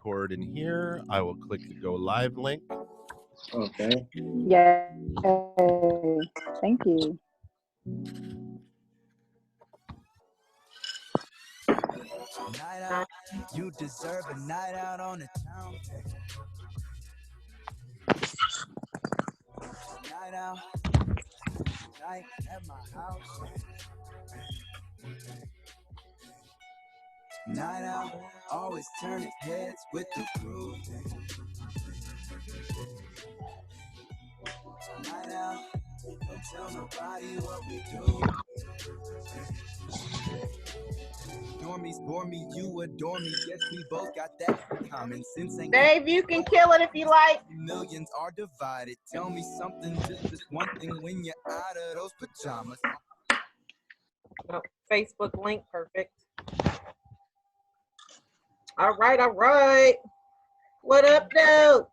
record in here. I will click the go live link. Okay. Yay. Thank you. Night out, you deserve a night out on the town. Night out, night at my house. Night out, always turning heads with the crew. Night out, don't tell nobody what we do. Normies bore me, you adore me. Yes, we both got that in common. Since ain't Dave, you can kill it if you like. millions are divided. Tell me something, just one thing when you're out of those pajamas. Oh, Facebook link, perfect. All right. What up, though?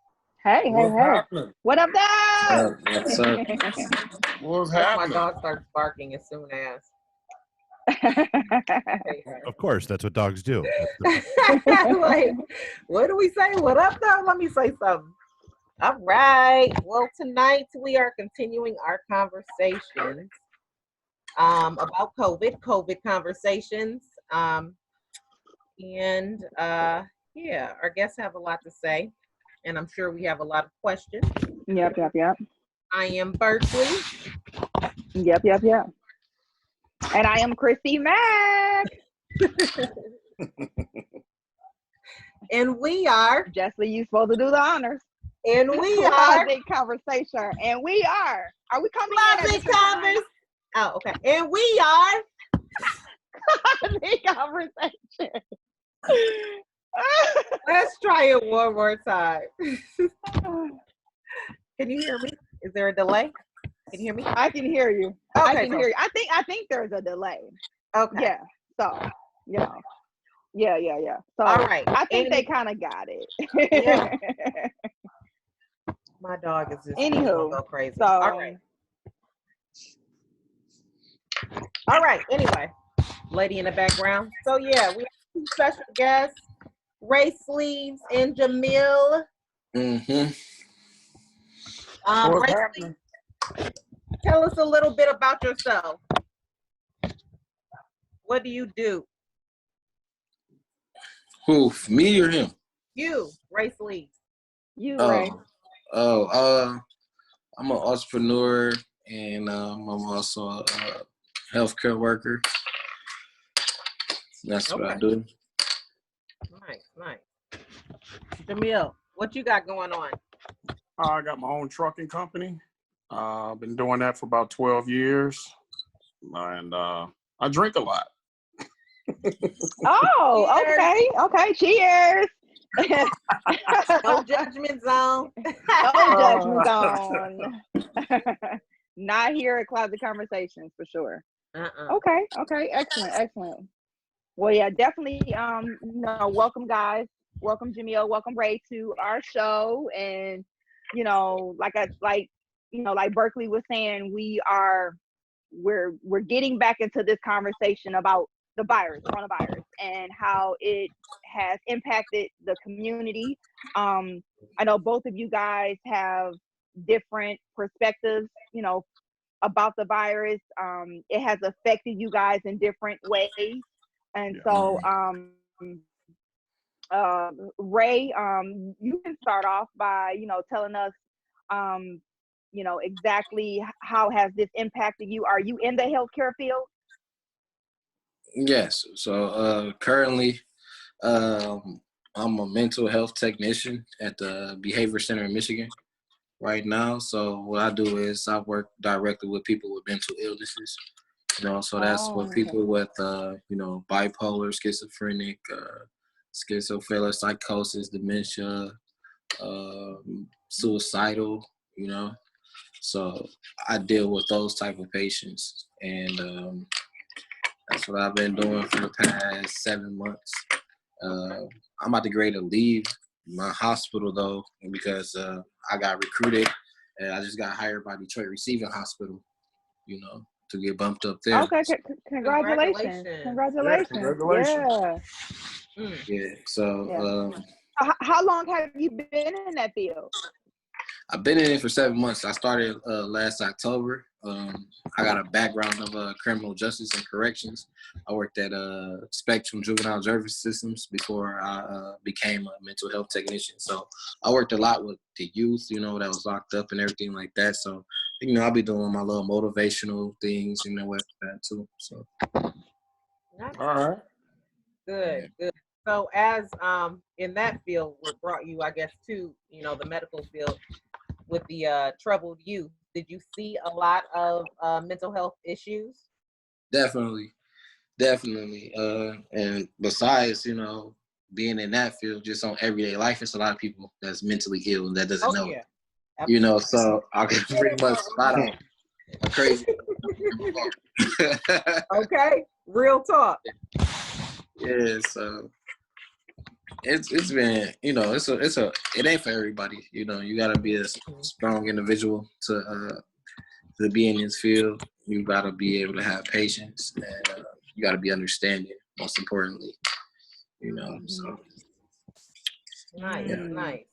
Hey. happening? What up, dog? What's up? What's happening? My dog starts barking as soon as. Of course, that's what dogs do. Like, what do we say? What up, though? Let me say something. All right. Well, tonight we are continuing our conversations about COVID conversations. Yeah, our guests have a lot to say, and I'm sure we have a lot of questions. Yep. I am Berkeley. Yep. And I am Chrissy Mack. And we are. Jesse, you supposed to do the honors. And we are. Closet Conversation. And we are. Are we coming Closet Conversation. Oh, okay. And we are. Closet Conversation. Let's try it one more time. Can you hear me? Is there a delay? Can you hear me? I can hear you. Okay, I can hear you. I think there's a delay. Okay. Yeah. So, Yeah. So all right. I think they kind of got it. Yeah. My dog is just Anywho, go crazy. So, all right. Anyway, lady in the background. So yeah, we have two special guests, Ray Sleeves and Jamil. Mm-hmm. Ray Sleeves, tell us a little bit about yourself. What do you do? Who, me or him? You, Ray Sleeves. You, Ray. I'm an entrepreneur and I'm also a healthcare worker. That's what I do. Nice. Jamil, what you got going on? I got my own trucking company. I've been doing that for about 12 years. And I drink a lot. Oh, okay. Cheers. No judgment zone. No judgment zone. Not here at Closet Conversations for sure. Okay. Excellent. Well, yeah, definitely. Welcome, guys. Welcome, Jamil. Welcome, Ray, to our show. And like Berkeley was saying, we're getting back into this conversation about the coronavirus, and how it has impacted the community. I know both of you guys have different perspectives, about the virus. It has affected you guys in different ways. And so, Ray, you can start off by, telling us, exactly how has this impacted you? Are you in the healthcare field? Yes. So currently, I'm a mental health technician at the Behavior Center in Michigan right now. So what I do is I work directly with people with mental illnesses. So that's with people with, bipolar, schizophrenic, schizophilic, psychosis, dementia, suicidal, So I deal with those type of patients. And that's what I've been doing for the past 7 months. I'm about to grade to leave my hospital, though, because I got recruited. And I just got hired by Detroit Receiving Hospital, to get bumped up there. Okay, congratulations. Congratulations. Yeah, so How long have you been in that field? I've been in it for 7 months. I started last October. I got a background of criminal justice and corrections. I worked at Spectrum Juvenile Justice Systems before I became a mental health technician. So I worked a lot with the youth, that was locked up and everything like that. So, I'll be doing my little motivational things, with that too. So. Nice. All right. Good. So as in that field, what brought you, I guess, to the medical field with the troubled youth? Did you see a lot of mental health issues? Definitely. And besides, being in that field, just on everyday life, it's a lot of people that's mentally ill and that doesn't know. Yeah. So I can pretty much spot out crazy. Okay, real talk. Yeah, so it's been, it ain't for everybody. You gotta be a strong individual to be in this field. You gotta be able to have patience, and you gotta be understanding. Most importantly, So Nice, yeah. nice.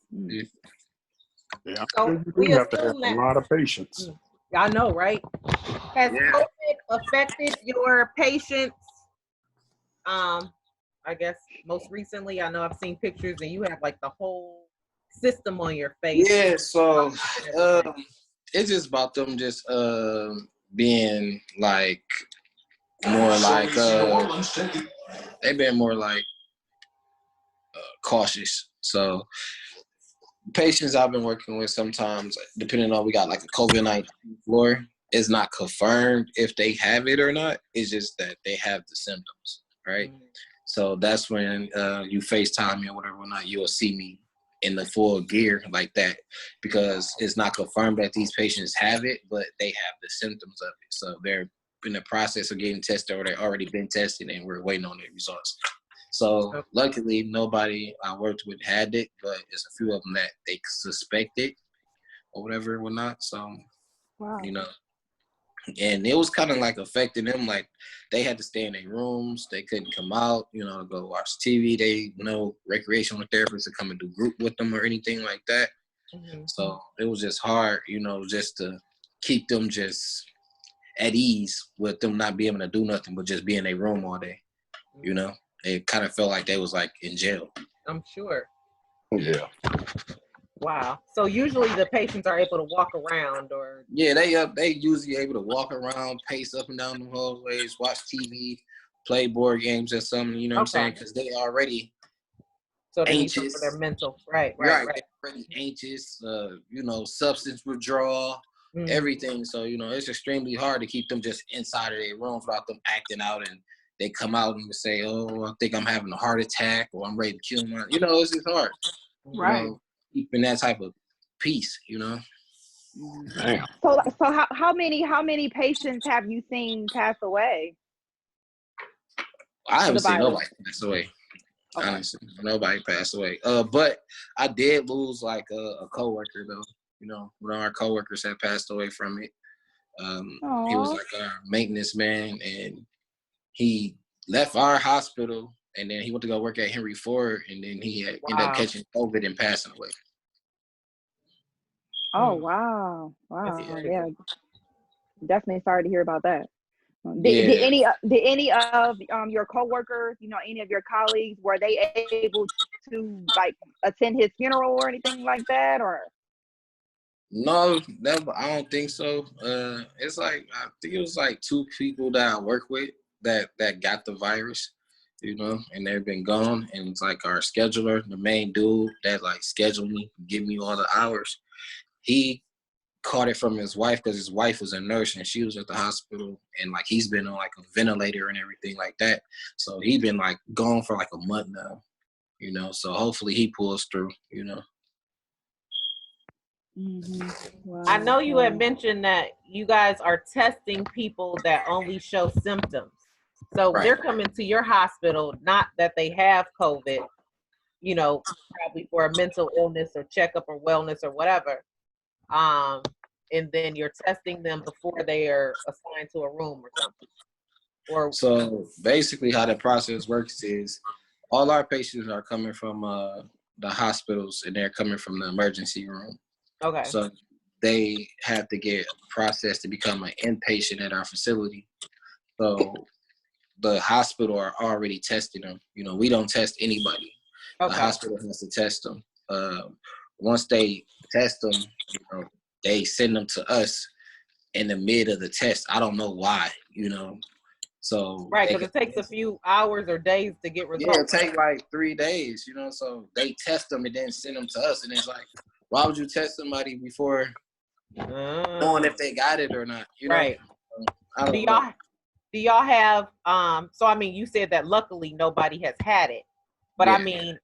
Yeah. So You we do have to have assume a that. lot of patience. I know, right? Has Yeah. COVID affected your patients? I guess most recently, I know I've seen pictures and you have like the whole system on your face. Yeah, so it's just about them just being like more like they've been more like cautious. So patients I've been working with sometimes, depending on, we got like a COVID-19 floor, it's not confirmed if they have it or not. It's just that they have the symptoms, right? So that's when you FaceTime me or whatever, not you'll see me in the full gear like that, because it's not confirmed that these patients have it, but they have the symptoms of it. So they're in the process of getting tested, or they've already been tested and we're waiting on their results. So luckily nobody I worked with had it, but there's a few of them that they suspected or whatever or whatnot. So, Wow. And it was kind of like affecting them. Like they had to stay in their rooms. They couldn't come out, to go watch TV. They no recreational therapists to come and do group with them or anything like that. So it was just hard, just to keep them just at ease with them not being able to do nothing but just be in their room all day. It kind of felt like they was like in jail. I'm sure. Yeah. Wow. So usually the patients are able to walk around, or they usually able to walk around, pace up and down the hallways, watch TV, play board games or something. You know what I'm saying? Because they already so they anxious. need for their mental. Right. They're already anxious. Substance withdrawal, everything. So it's extremely hard to keep them just inside of their room without them acting out, and they come out and say, "Oh, I think I'm having a heart attack," or "I'm ready to kill my." It's just hard. Right. Keeping that type of peace, Damn. So how many patients have you seen pass away? I haven't seen nobody pass away. Okay. Honestly, nobody passed away. But I did lose like a coworker though. One of our coworkers had passed away from it. He was like our maintenance man, and he left our hospital, and then he went to go work at Henry Ford, and then he ended up catching COVID and passing away. Oh wow! Yeah, definitely sorry to hear about that. Did any of your coworkers, any of your colleagues, were they able to like attend his funeral or anything like that, or? No, I don't think so. It's like I think it was like 2 people that I work with that got the virus, and they've been gone. And it's like our scheduler, the main dude that like scheduled me, give me all the hours. He caught it from his wife because his wife was a nurse and she was at the hospital, and like he's been on like a ventilator and everything like that. So he's been like gone for like a month now, So hopefully he pulls through, Wow. I know you had mentioned that you guys are testing people that only show symptoms. So they're coming to your hospital, not that they have COVID, probably for a mental illness or checkup or wellness or whatever. And then you're testing them before they are assigned to a room or something. So basically how the process works is all our patients are coming from the hospitals, and they're coming from the emergency room. Okay. So they have to get processed to become an inpatient at our facility. So the hospital are already testing them. You know, we don't test anybody. Okay. The hospital has to test them. Once they test them, you know, they send them to us in the mid of the test. I don't know why, you know. So Right, because it takes a few hours or days to get results. yeah, it take like 3 days, you know. So they test them and then send them to us, and it's like, why would you test somebody before knowing if they got it or not? You know, Right. I don't know. Do y'all have so I mean, you said that luckily nobody has had it, but Yeah. I mean,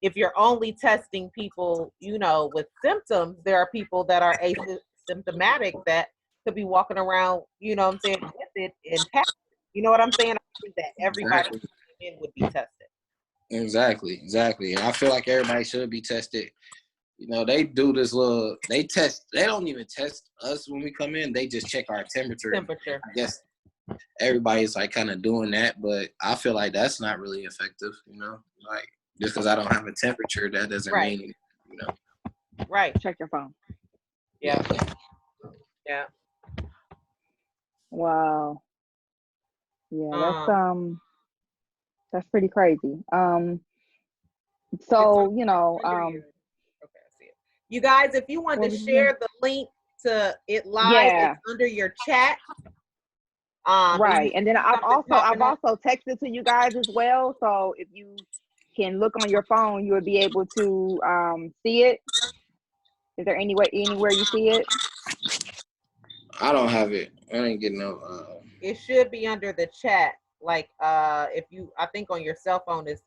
if you're only testing people, you know, with symptoms, there are people that are asymptomatic that could be walking around, you know what I'm saying, with it and have it. You know what I'm saying? I think that everybody would be tested. Exactly. And I feel like everybody should be tested. You know, they do this they don't even test us when we come in. They just check our temperature. I guess everybody's like kind of doing that, but I feel like that's not really effective, you know? Like, just because I don't have a temperature, that doesn't mean, you know. Right. Check your phone. Yeah. Yeah. Wow. Yeah, that's pretty crazy. So, you know, okay, I see it. You guys, if you want to share the link to it live, it's under your chat. Right. And then I've also texted to you guys as well. So if you can look on your phone, you will be able to see it. Is there anywhere you see it? I don't have it. I ain't getting no it should be under the chat. Like if you, I think on your cell phone it's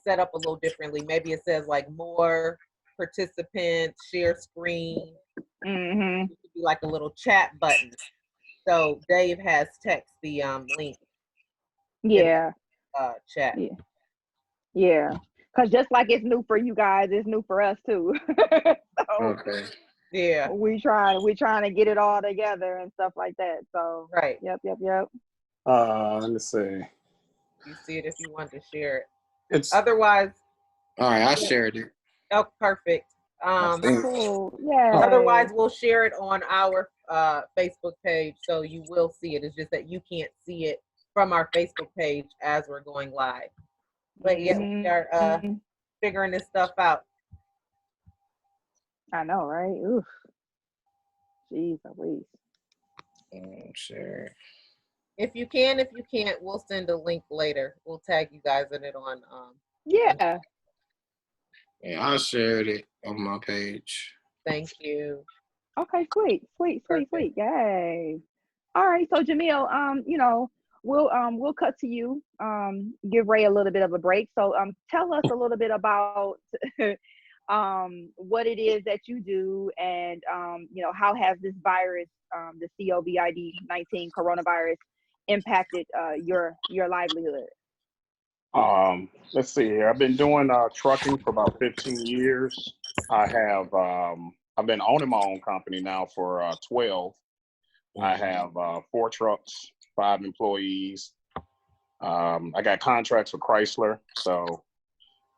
set up a little differently. Maybe it says like more participants, share screen. Mm-hmm. It could be like a little chat button. So Dave has text the link. Yeah. Chat. Yeah. Because just like it's new for you guys, it's new for us too. So, okay. Yeah. we trying to get it all together and stuff like that. So right. Yep. Let me see. You see it if you want to share it. It's otherwise. All right, I shared it. Oh, perfect. Cool. Yeah. Otherwise, we'll share it on our Facebook page, so you will see it. It's just that you can't see it from our Facebook page as we're going live. But yeah, we are figuring this stuff out. I know, right? Oof. Jeez, Louise. Sure. If you can, if you can't, we'll send a link later. We'll tag you guys in it on. Yeah. Yeah, I shared it on my page. Thank you. Okay, sweet. Yay. All right, so Jamil, you know, we'll cut to you. Give Ray a little bit of a break. So tell us a little bit about what it is that you do, and you know, how has this virus, the COVID-19 coronavirus, impacted your livelihood? Let's see here. I've been doing trucking for about 15 years. I've been owning my own company now for 12. I have 4 trucks, 5 employees. I got contracts with Chrysler. So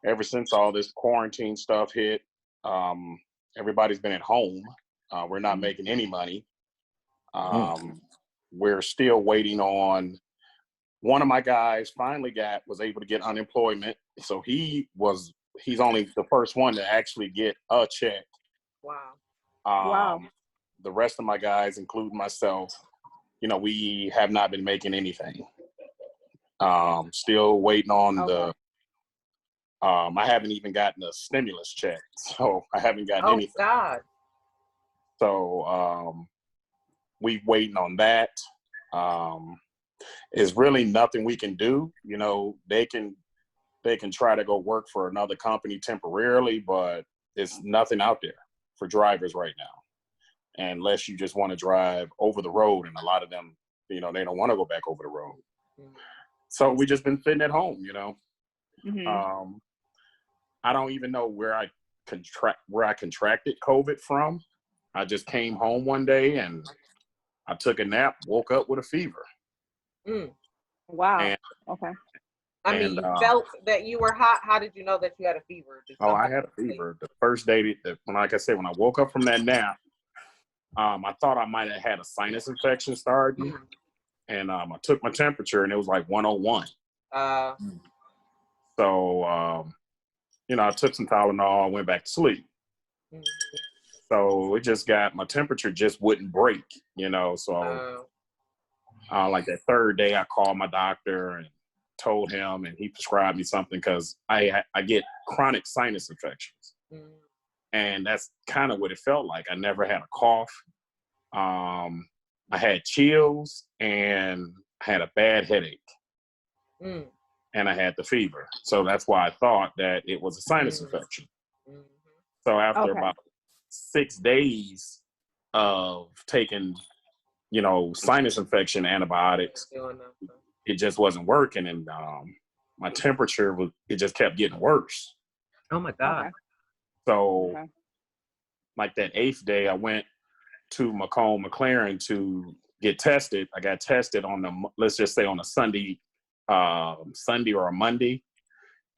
ever since all this quarantine stuff hit, everybody's been at home. We're not making any money. We're still waiting on. One of my guys finally was able to get unemployment. So he's only the first one to actually get a check. Wow. Wow. The rest of my guys, including myself, you know, we have not been making anything. Still waiting on I haven't even gotten a stimulus check. So I haven't gotten anything. Oh, God. So we waiting on that. Is really nothing we can do. You know, they can try to go work for another company temporarily, but there's nothing out there for drivers right now, unless you just want to drive over the road. And a lot of them, you know, they don't want to go back over the road. So we just been sitting at home, you know. I don't even know where I contracted COVID from. I just came home one day and I took a nap, woke up with a fever. Wow. And, okay. I mean, you felt that you were hot. How did you know that you had a fever? I had a fever. The first day, like I said, when I woke up from that nap, I thought I might have had a sinus infection starting. Mm. And I took my temperature, and it was like 101. So, I took some Tylenol, went back to sleep. Mm-hmm. So it just my temperature just wouldn't break, So, like that third day, I called my doctor and told him, and he prescribed me something because I get chronic sinus infections. Mm-hmm. And that's kind of what it felt like. I never had a cough. I had chills and I had a bad headache. Mm. And I had the fever. So that's why I thought that it was a sinus infection. Mm-hmm. So after about 6 days of taking, sinus infection antibiotics, it just wasn't working. And my temperature it just kept getting worse. Oh my God. So like that 8th day, I went to Macomb McLaren to get tested. I got tested let's just say on a Sunday or a Monday.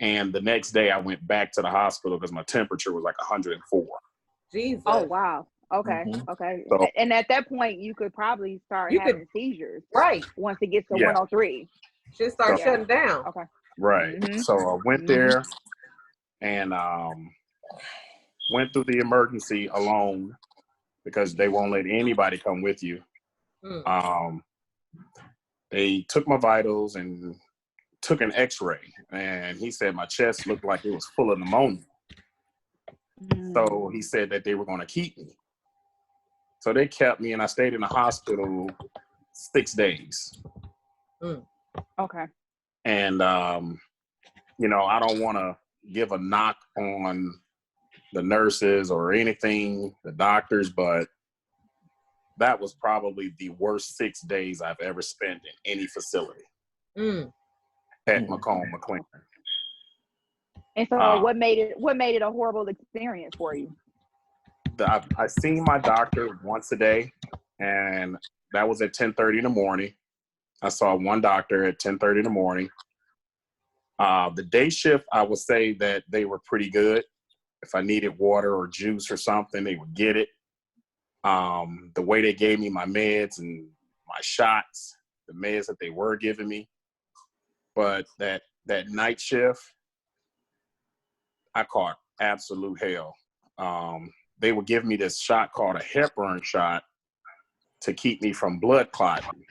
And the next day I went back to the hospital because my temperature was like 104. Jesus. Oh, wow. Okay. Mm-hmm. Okay. So, and at that point, you could probably start having seizures. Right. Once it gets to 103. Should start shutting down. Okay. Right. Mm-hmm. So I went there and went through the emergency alone because they won't let anybody come with you. Mm. They took my vitals and took an x-ray, and he said my chest looked like it was full of pneumonia. So he said that they were going to keep me. So they kept me, and I stayed in the hospital 6 days. Mm. Okay. And, I don't want to give a knock on the nurses or anything, the doctors, but that was probably the worst 6 days I've ever spent in any facility at Macomb McLaren. And so what made it a horrible experience for you? I seen my doctor once a day, and that was at 10:30 in the morning. I saw one doctor at 10:30 in the morning. The day shift, I would say that they were pretty good. If I needed water or juice or something, they would get it. The way they gave me my meds and my shots, the meds that they were giving me. But that night shift, I caught absolute hell. They would give me this shot called a heparin shot to keep me from blood clotting.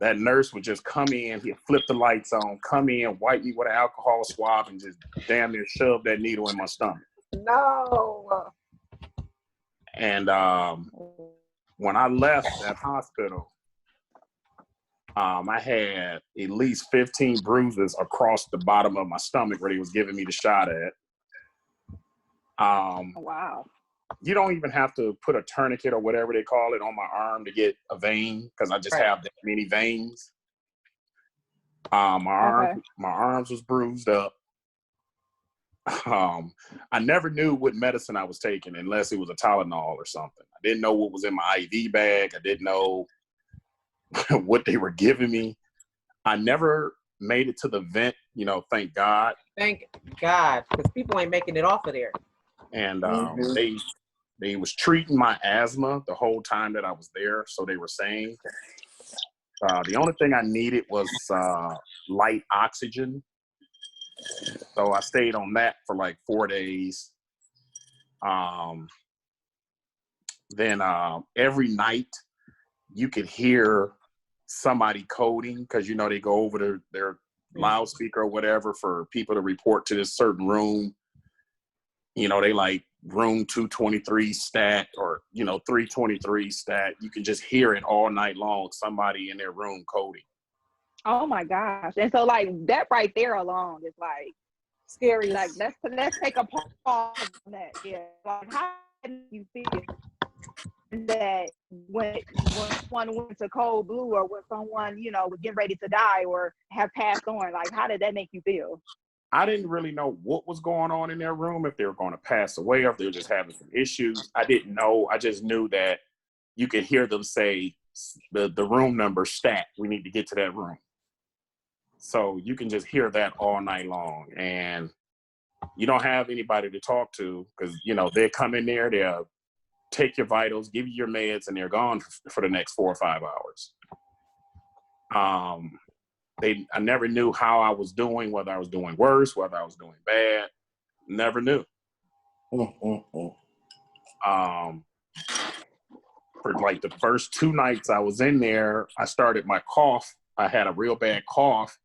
That nurse would just come in, he'd flip the lights on, come in, wipe me with an alcohol swab, and just damn near shove that needle in my stomach. No. And when I left that hospital, I had at least 15 bruises across the bottom of my stomach where they was giving me the shot at. Wow. You don't even have to put a tourniquet or whatever they call it on my arm to get a vein because I just have that many veins. My arms was bruised up. I never knew what medicine I was taking unless it was a Tylenol or something. I didn't know what was in my IV bag. I didn't know what they were giving me. I never made it to the vent, thank God. Thank God, because people ain't making it off of there. And they was treating my asthma the whole time that I was there, so they were saying. The only thing I needed was light oxygen. So I stayed on that for like 4 days. Then every night you could hear somebody coding because, they go over their loudspeaker or whatever for people to report to this certain room. They like room 223 stat or, 323 stat. You can just hear it all night long, somebody in their room coding. Oh my gosh. And so like that right there alone is like scary. Like let's take a pause on that. Yeah. Like how do you feel that when someone went to cold blue or when someone, was getting ready to die or have passed on, like how did that make you feel? I didn't really know what was going on in their room, if they were going to pass away or if they were just having some issues. I didn't know. I just knew that you could hear them say the room number stat. We need to get to that room. So you can just hear that all night long, and you don't have anybody to talk to because, you know, they come in there, they'll take your vitals, give you your meds, and they're gone for the next 4 or 5 hours. I never knew how I was doing, whether I was doing worse, whether I was doing bad. Never knew. For like the first 2 nights I was in there, I started my cough. I had a real bad cough,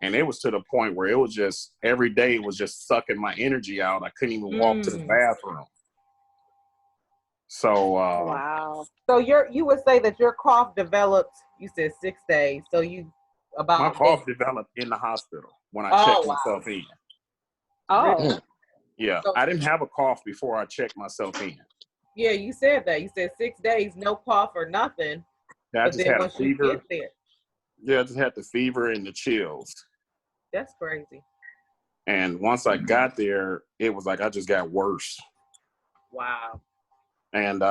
and it was to the point where it was just every day was just sucking my energy out. I couldn't even walk to the bathroom. So Wow. So you would say that your cough developed, you said 6 days. So you about my cough developed in the hospital when I checked myself in. Oh. Yeah, So, I didn't have a cough before I checked myself in. yeah, you said that. You said 6 days, no cough or nothing. Yeah, I just had a fever. Yeah, I just had the fever and the chills. That's crazy. And once I got there, it was like I just got worse. Wow. And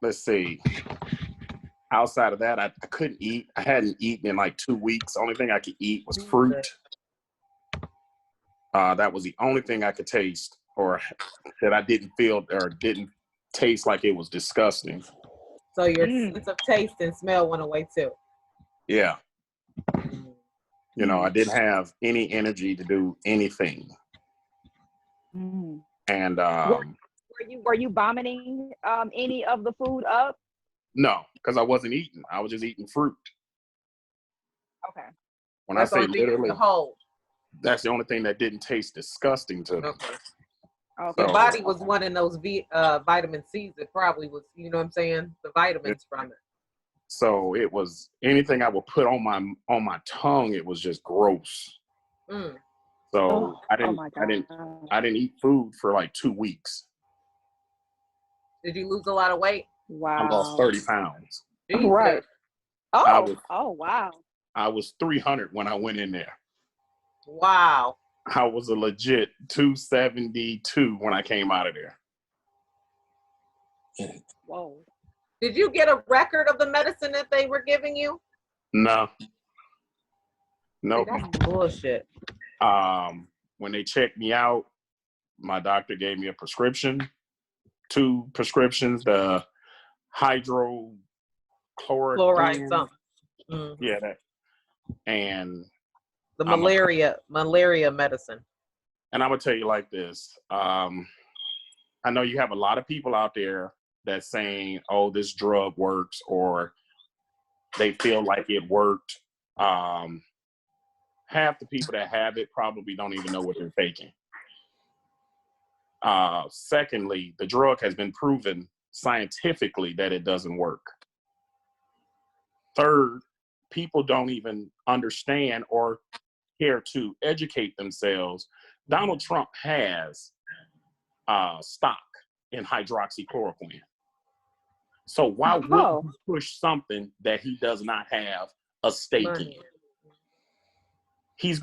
let's see. Outside of that, I couldn't eat. I hadn't eaten in like 2 weeks. The only thing I could eat was fruit. That was the only thing I could taste, or that I didn't feel or didn't taste like it was disgusting. So your sense of taste and smell went away too. Yeah. You know, I didn't have any energy to do anything. And were you vomiting any of the food up? no, because I wasn't eating. I was just eating fruit. Okay. When I say literally, whole. that's the only thing that didn't taste disgusting to me. Okay. So, Your body was wanting those vitamin C's. It probably was, you know what I'm saying? The vitamins from it. So it was anything I would put on my tongue. It was just gross. So I didn't eat food for like 2 weeks. Did you lose a lot of weight? Wow. I lost 30 pounds. Jesus. Right. Oh, wow. I was 300 when I went in there. Wow. I was a legit 272 when I came out of there. Whoa. Did you get a record of the medicine that they were giving you? No. Nope. That's bullshit. When they checked me out, my doctor gave me a prescription, 2 prescriptions, the hydrochloric Chloride something. Yeah, that. And the malaria medicine. And I'm gonna tell you like this. I know you have a lot of people out there that's saying, "Oh, this drug works," or they feel like it worked. Half the people that have it probably don't even know what they're taking. Secondly, the drug has been proven scientifically that it doesn't work. Third, people don't even understand or care to educate themselves. Donald Trump has stock in hydroxychloroquine. So why would he push something that he does not have a stake in? He's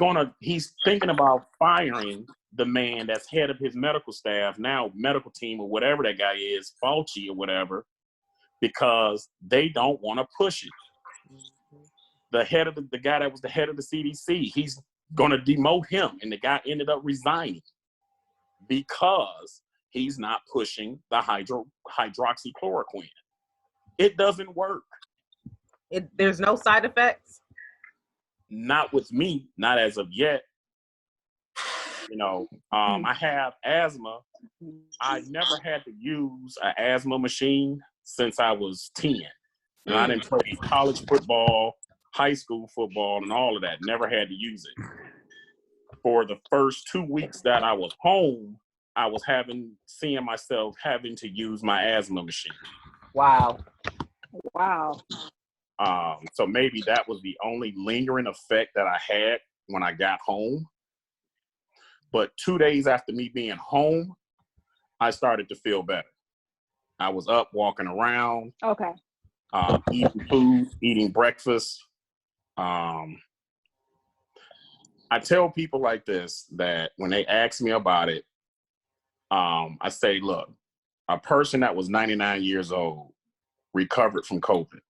thinking about firing the man that's head of his medical staff, now medical team or whatever that guy is, Fauci or whatever, because they don't want to push it. The head of the guy that was the head of the CDC, he's going to demote him, and the guy ended up resigning because he's not pushing the hydroxychloroquine. It doesn't work. There's no side effects? Not with me, not as of yet. You know, I have asthma. I never had to use an asthma machine since I was 10. And I didn't play college football, high school football, and all of that. Never had to use it. For the first 2 weeks that I was home, I was seeing myself having to use my asthma machine. Wow. So maybe that was the only lingering effect that I had when I got home. But 2 days after me being home, I started to feel better. I was up walking around. Okay. Eating food, eating breakfast. I tell people like this that when they ask me about it, I say, look, a person that was 99 years old recovered from COVID.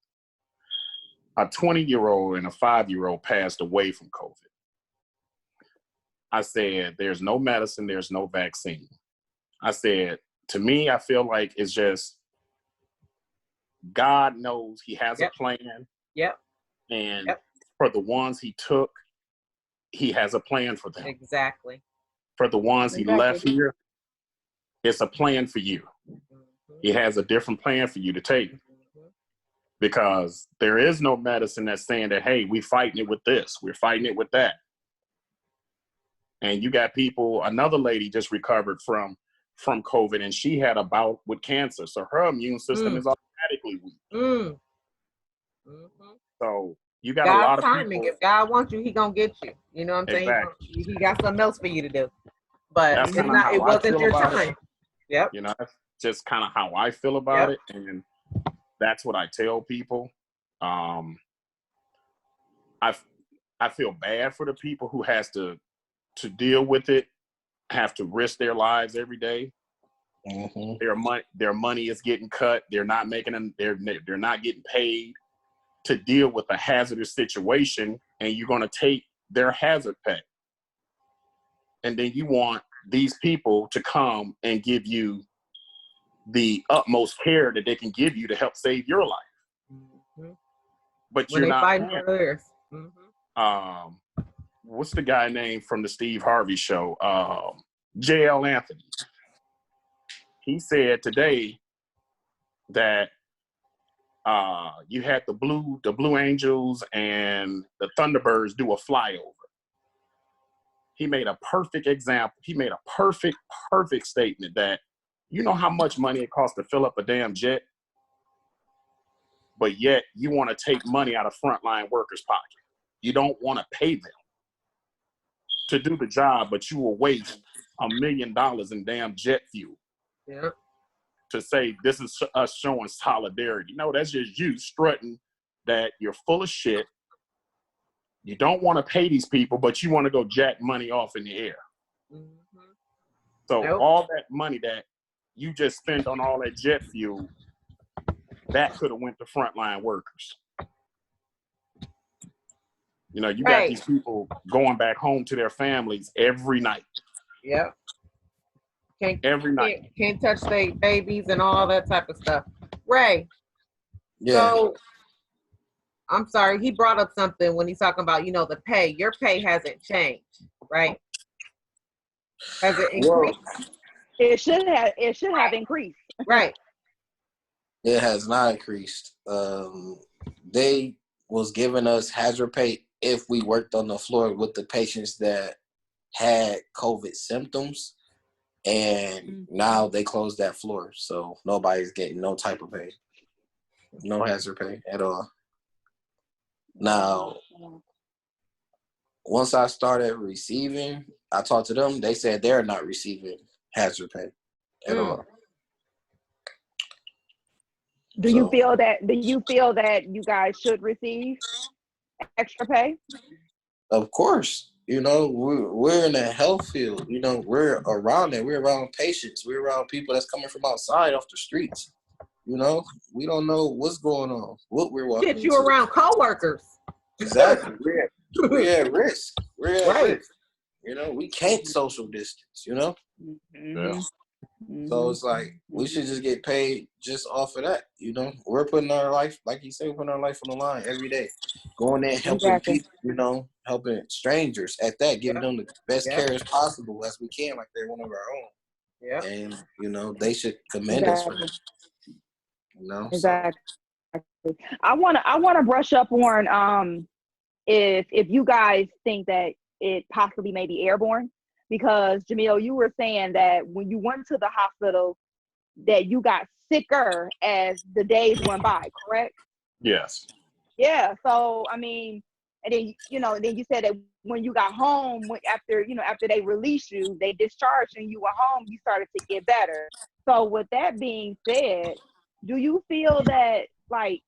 a 20-year-old and a 5-year-old passed away from COVID. I said, there's no medicine, there's no vaccine. I said, to me, I feel like it's just God knows he has a plan. Yep. And for the ones he took, he has a plan for them. Exactly. For the ones he left here, it's a plan for you. He has a different plan for you to take. Because there is no medicine that's saying that, hey, we're fighting it with this, we're fighting it with that. And you got people, another lady just recovered from COVID, and she had a bout with cancer. So her immune system is automatically weak. So you got God's a lot of timing. people. If God wants you, he gonna get you. You know what I'm saying? Exactly. He got something else for you to do. But That's it wasn't your time. Yep. You know, that's just kind of how I feel about it. And that's what I tell people. I feel bad for the people who has to deal with it, have to risk their lives every day. Their money is getting cut. They're not making them. They're not getting paid to deal with a hazardous situation, and you're going to take their hazard pay. And then you want these people to come and give you the utmost care that they can give you to help save your life. But when you're not fighting for theirs. What's the guy name from the Steve Harvey show? J.L. Anthony. He said today that you had the Blue Angels and the Thunderbirds do a flyover. He made a perfect example. He made a perfect statement that, you know how much money it costs to fill up a damn jet, but yet you want to take money out of frontline workers' pocket. You don't want to pay them to do the job, but you will waste $1 million in damn jet fuel. Yeah. To say this is us showing solidarity. No, that's just you strutting that you're full of shit. You don't want to pay these people, but you want to go jack money off in the air. So all that money that you just spent on all that jet fuel, that could have went to frontline workers. You know, you got these people going back home to their families every night. Yep. Every night. Can't touch their babies and all that type of stuff. Ray. Yeah. So, I'm sorry, he brought up something when he's talking about, you know, the pay. Your pay hasn't changed, right? Has it increased? Well, it should have increased. Right. It has not increased. They was giving us hazard pay if we worked on the floor with the patients that had COVID symptoms. And now they closed that floor, so nobody's getting no type of pay, no hazard pay at all. Now, once I started receiving, I talked to them. They said they're not receiving hazard pay at all. Do you feel that you guys should receive extra pay? Of course. You know, we're in the health field. You know, we're around it. We're around patients. We're around people that's coming from outside off the streets. You know, we don't know what's going on, what we're walking into. Get you around coworkers. Exactly. We're at risk. We're at risk. You know, we can't social distance, you know? Yeah. So it's like, we should just get paid just off of that, you know? We're putting our life, like you said, we're putting our life on the line every day. Going there, helping people, you know, helping strangers at that, giving them the best care as possible as we can, like they're one of our own. Yeah. And, you know, they should commend us for that. You know? Exactly. So. I wanna brush up on if you guys think that it possibly may be airborne. Because, Jamil, you were saying that when you went to the hospital, that you got sicker as the days went by, correct? Yes. Yeah. So, I mean, and then, you know, then you said that when you got home, after they released you, they discharged and you were home, you started to get better. So, with that being said, do you feel that, like,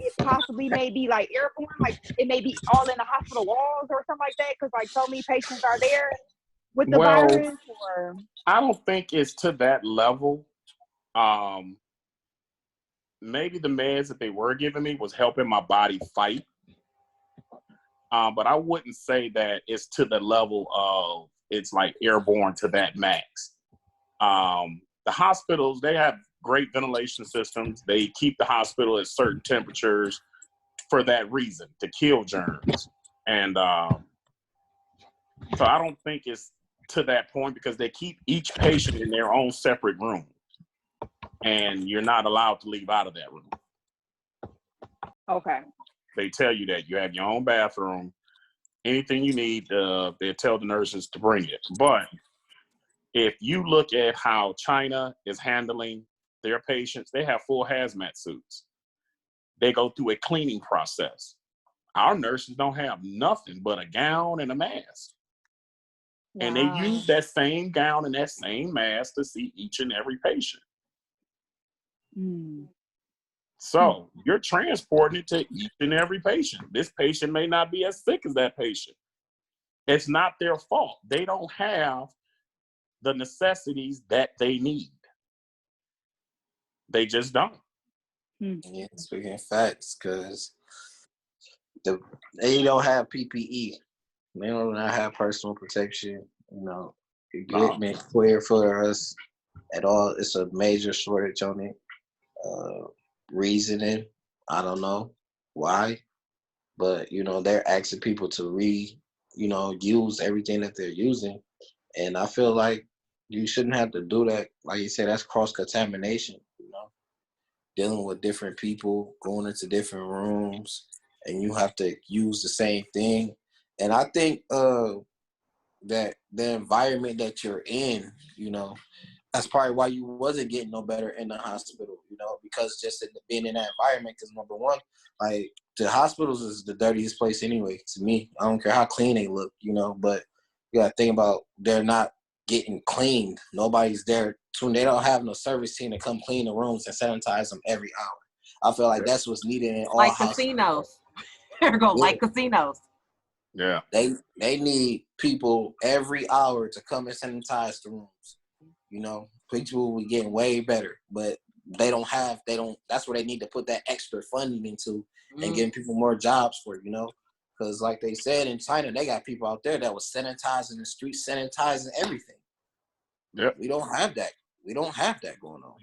it possibly may be, like, airborne? Like, it may be all in the hospital walls or something like that? Because, like, so many patients are there with the virus? Or? I don't think it's to that level. Maybe the meds that they were giving me was helping my body fight But I wouldn't say that it's to the level of it's like airborne to that max. The hospitals, they have great ventilation systems. They keep the hospital at certain temperatures for that reason, to kill germs. And so I don't think it's to that point because they keep each patient in their own separate room. And you're not allowed to leave out of that room. Okay. They tell you that you have your own bathroom. Anything you need, they tell the nurses to bring it. But if you look at how China is handling their patients, they have full hazmat suits. They go through a cleaning process. Our nurses don't have nothing but a gown and a mask. Wow. And they use that same gown and that same mask to see each and every patient. So you're transporting it to each and every patient. This patient may not be as sick as that patient. It's not their fault. They don't have the necessities that they need. They just don't. Yeah, speaking of facts, because they don't have PPE. They don't have personal protection. You know, equipment clear for us at all. It's a major shortage on it. Reasoning, I don't know why, but you know they're asking people to use everything that they're using, and I feel like you shouldn't have to do that. Like you said, that's cross contamination. You know, dealing with different people, going into different rooms, and you have to use the same thing. And I think that the environment that you're in, you know, that's probably why you wasn't getting no better in the hospital, you know, because just being in that environment, because number one, like the hospitals is the dirtiest place anyway, to me. I don't care how clean they look, you know, but you gotta think about they're not getting cleaned. Nobody's there. They don't have no service team to come clean the rooms and sanitize them every hour. I feel like that's what's needed in all like hospitals. Casinos. There go, like casinos. Yeah. They need people every hour to come and sanitize the rooms. You know, people will be getting way better, but that's where they need to put that extra funding into and giving people more jobs for, you know, because like they said in China, they got people out there that was sanitizing the streets, sanitizing everything. Yep. We don't have that. We don't have that going on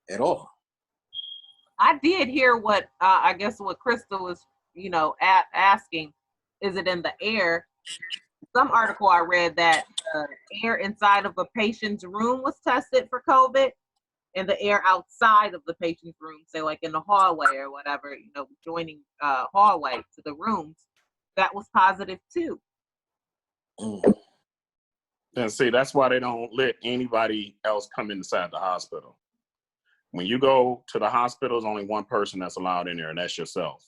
here at all. I did hear what, I guess what Crystal was, you know, asking, is it in the air? Some article I read that air inside of a patient's room was tested for COVID, and the air outside of the patient's room, say like in the hallway or whatever, you know, joining hallway to the rooms, that was positive too. And see, that's why they don't let anybody else come inside the hospital. When you go to the hospital, there's only one person that's allowed in there, and that's yourself.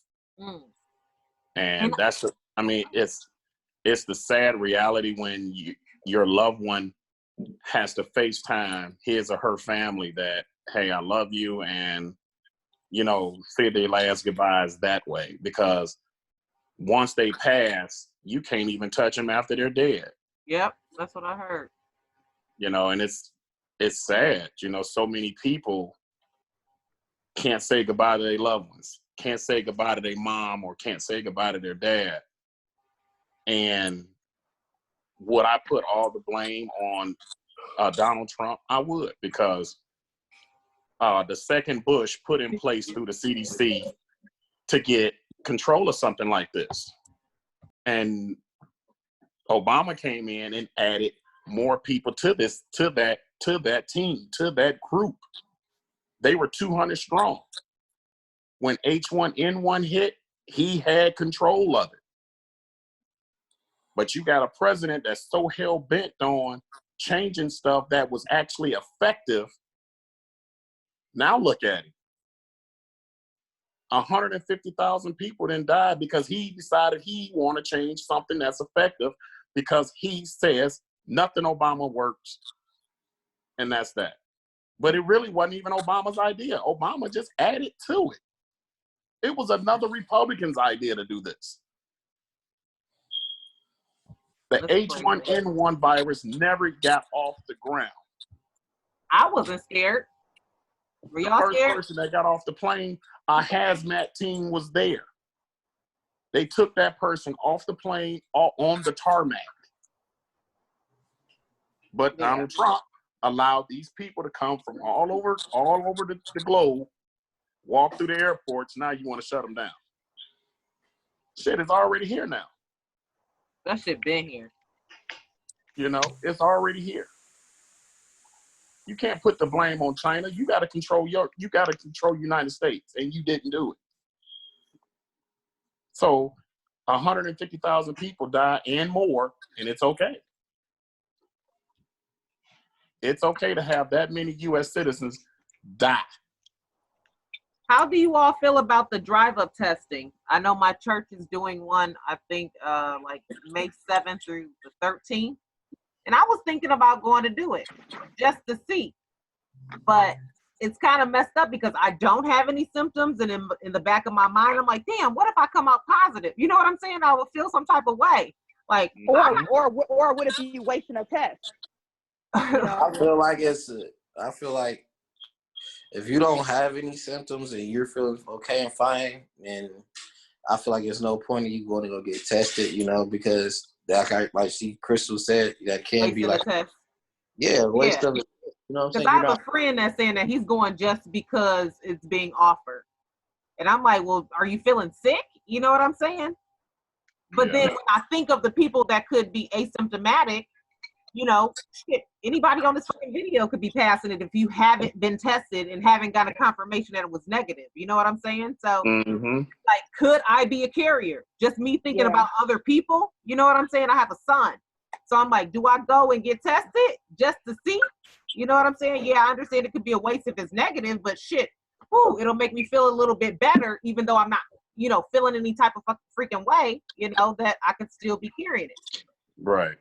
And that's, it's the sad reality when your loved one has to FaceTime his or her family that, hey, I love you, and, you know, say their last goodbyes that way. Because once they pass, you can't even touch them after they're dead. Yep, that's what I heard. You know, and it's sad. You know, so many people can't say goodbye to their loved ones, can't say goodbye to their mom, or can't say goodbye to their dad. And would I put all the blame on Donald Trump? I would, because the second Bush put in place through the CDC to get control of something like this. And Obama came in and added more people to that team, to that group. They were 200 strong. When H1N1 hit, he had control of it. But you got a president that's so hell-bent on changing stuff that was actually effective. Now look at him. 150,000 people then died because he decided he want to change something that's effective because he says nothing Obama works, and that's that. But it really wasn't even Obama's idea. Obama just added to it. It was another Republican's idea to do this. The H1N1 virus never got off the ground. I wasn't scared. Were y'all The first scared? person that got off the plane, a hazmat team was there. They took that person off the plane on the tarmac. But Donald Trump allowed these people to come from all over the globe, walk through the airports. Now you want to shut them down. Shit is already here now. That shit been here. You know, it's already here. You can't put the blame on China. You got to control United States, and you didn't do it. So 150,000 people die and more, and it's okay. It's okay to have that many U.S. citizens die. How do you all feel about the drive-up testing? I know my church is doing one, I think, like May 7th through the 13th. And I was thinking about going to do it just to see. But it's kind of messed up because I don't have any symptoms. And in the back of my mind, I'm like, damn, what if I come out positive? You know what I'm saying? I will feel some type of way. Like, or would it be wasting a test? You know? I feel like if you don't have any symptoms and you're feeling okay and fine, then I feel like there's no point in you going to go get tested, you know, because like Crystal said, that can be like, waste of it. You know what I'm saying? Because I have a friend that's saying that he's going just because it's being offered. And I'm like, well, are you feeling sick? You know what I'm saying? But then when I think of the people that could be asymptomatic, you know, shit, anybody on this fucking video could be passing it if you haven't been tested and haven't got a confirmation that it was negative. You know what I'm saying? So, like, could I be a carrier? Just me thinking about other people. You know what I'm saying? I have a son. So I'm like, do I go and get tested just to see? You know what I'm saying? Yeah, I understand it could be a waste if it's negative, but shit, it'll make me feel a little bit better, even though I'm not, you know, feeling any type of freaking way, you know, that I could still be carrying it. Right.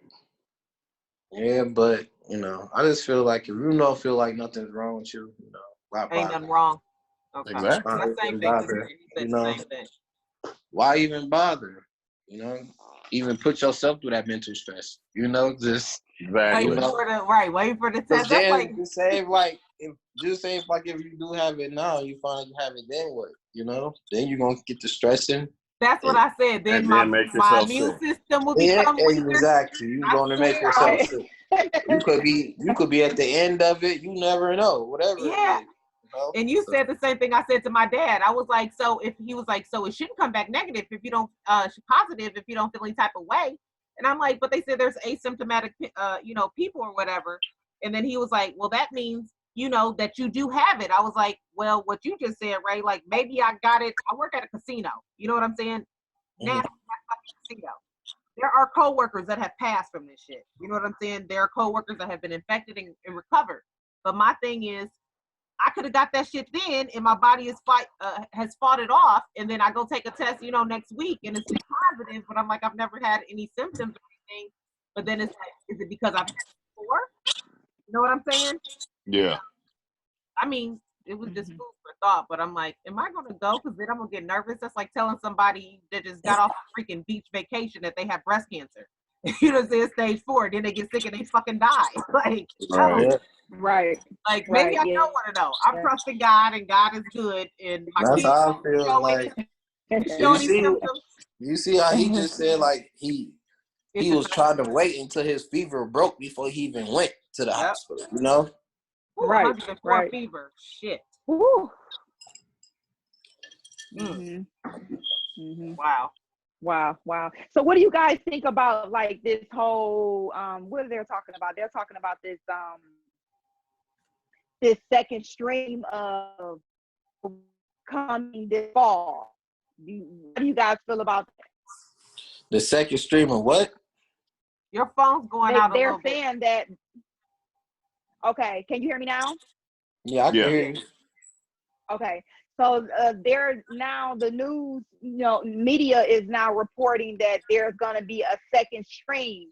Yeah, but, you know, I just feel like if you don't feel like nothing's wrong with you, you know, why ain't nothing wrong. Okay. Exactly. That's the same thing. You know, why even bother? You know, even put yourself through that mental stress. You know, just exactly. Waiting for the test. That's like if you do have it now, you find you have it, then what? You know, then you're gonna get the stressing. That's what I said. Then my immune system will become weaker. Exactly. You're gonna make yourself sick. You could be at the end of it. You never know. Whatever. Yeah. It is, you know? And you said the same thing I said to my dad. I was like, so it shouldn't come back negative if you don't positive if you don't feel any type of way. And I'm like, but they said there's asymptomatic you know, people or whatever. And then he was like, well, that means, you know, that you do have it. I was like, well, what you just said, Ray, like maybe I got it. I work at a casino. You know what I'm saying? Nasty casino. There are coworkers that have passed from this shit. You know what I'm saying? There are coworkers that have been infected and recovered. But my thing is, I could have got that shit then, and my body has fought it off, and then I go take a test, you know, next week, and it's positive. But I'm like, I've never had any symptoms or anything. But then it's like, is it because I've had it before? You know what I'm saying? Yeah. I mean, it was just food for thought, but I'm like, am I going to go? Because then I'm going to get nervous. That's like telling somebody that just got off a freaking beach vacation that they have breast cancer. You know what I'm saying? Stage 4. Then they get sick and they fucking die. Like, Right. Like, maybe I don't want to know. I'm trusting God, and God is good. And my that's kids how I feel like. You see how he just said, like, he was trying to wait until his fever broke before he even went to the hospital, you know? Ooh, right. 104 fever. Shit. Woo. Wow. So what do you guys think about, like, this whole what are they talking about? They're talking about this this second stream of coming this fall. What do you guys feel about that? The second stream of what? Your phone's going out a little bit. They're saying that. Okay, can you hear me now? Yeah, I can hear you. Okay, so they're now, the news, you know, media is now reporting that there's going to be a second stream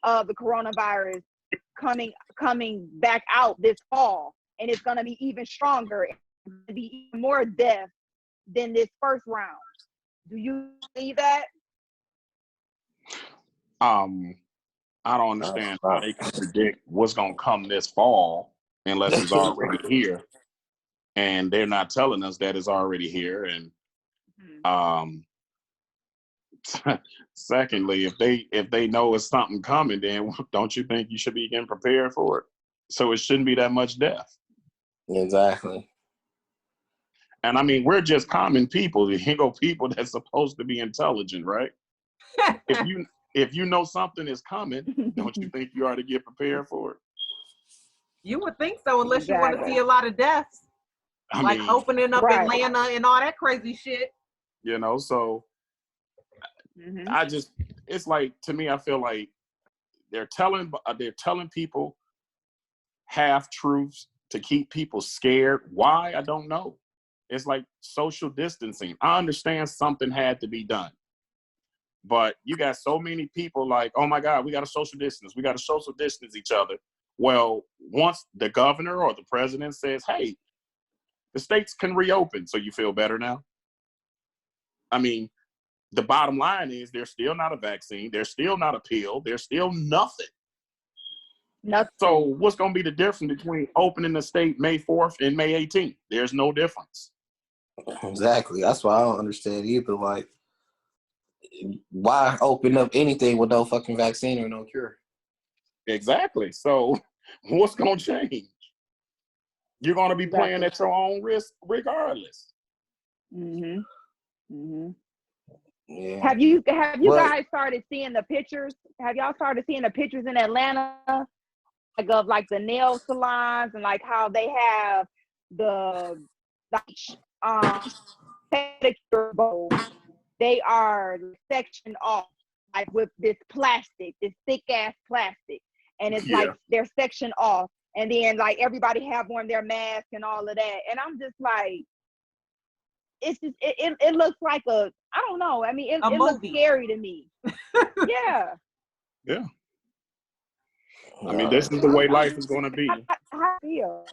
of the coronavirus coming back out this fall, and it's going to be even stronger and be even more death than this first round. Do you believe that? I don't understand how they can predict what's going to come this fall unless it's already here. And they're not telling us that it's already here. And Secondly, if they know it's something coming, then don't you think you should be getting prepared for it? So it shouldn't be that much death. Exactly. And I mean, we're just common people. The Hingo people that's supposed to be intelligent, right? If you know something is coming, don't you think you ought to get prepared for it? You would think so, unless you want to see a lot of deaths, I like mean, opening up right. Atlanta and all that crazy shit. you know, so it's like, to me, I feel like they're telling people half truths to keep people scared. Why? I don't know. It's like social distancing. I understand something had to be done, but you got so many people like, oh my God, we got to social distance. We got to social distance each other. Well, once the governor or the president says, hey, the states can reopen, so you feel better now. I mean, the bottom line is there's still not a vaccine. There's still not a pill. There's still nothing. Nothing. So what's going to be the difference between opening the state May 4th and May 18th? There's no difference. Exactly. That's why I don't understand either. Like, why open up anything with no fucking vaccine or no cure? Exactly. So what's going to change? You're going to be playing at your own risk regardless. Mm-hmm. Mm-hmm. Yeah. Have you guys started seeing the pictures? Have y'all started seeing the pictures in Atlanta, like of like the nail salons and like how they have the pedicure bowl? They are sectioned off like with this plastic, this thick ass plastic, and it's like they're sectioned off, and then like everybody have on their mask and all of that, and I'm just like, it's just it looks like I don't know. I mean, it looks scary to me. Yeah. Yeah. I mean, this is the way life is going to be. I feel.